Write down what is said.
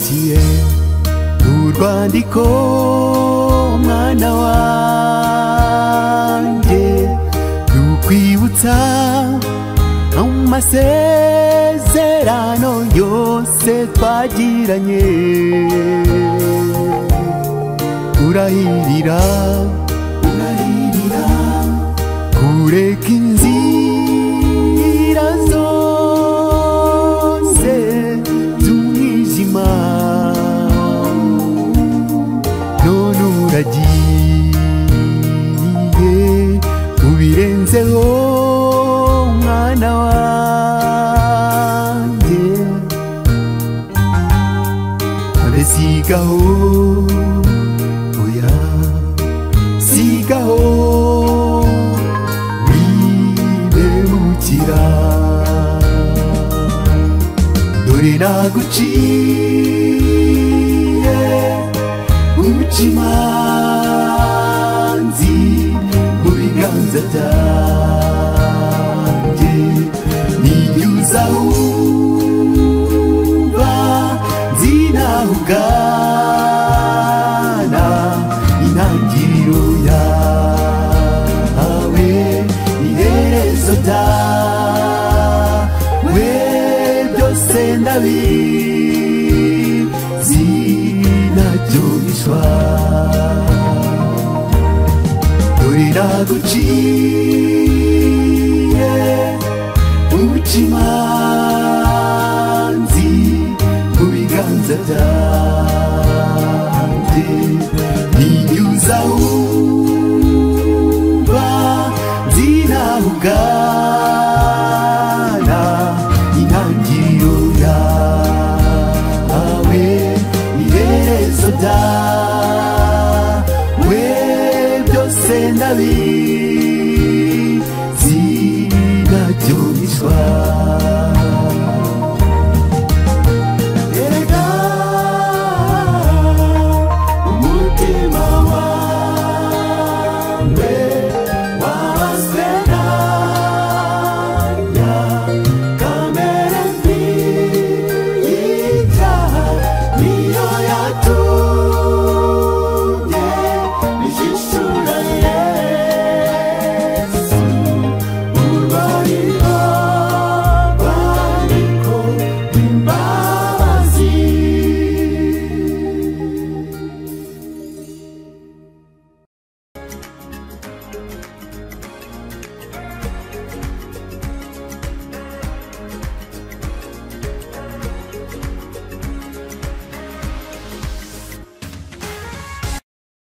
nkwandikiye urwandiko mwana wanjye rukwibutsa amasezerano yose twagiranye urahirira kureka inzira zose z'umwijima none uragiye ubirenzeho mwana wanjye abe sigaho oya sigaho wibehukira dore naguciye umucimanzi mu biganza byanjye ninyuza wumva zinahugana intangiriro yawe iherezo ryawe byose ndabizi ntacyo bishwa dore naguciye umucimanzi mu biganza byanjye ninyuza wumva zinahugana intangiriro yawe iherezo ryawe byose ndabizi ntacyo bishwa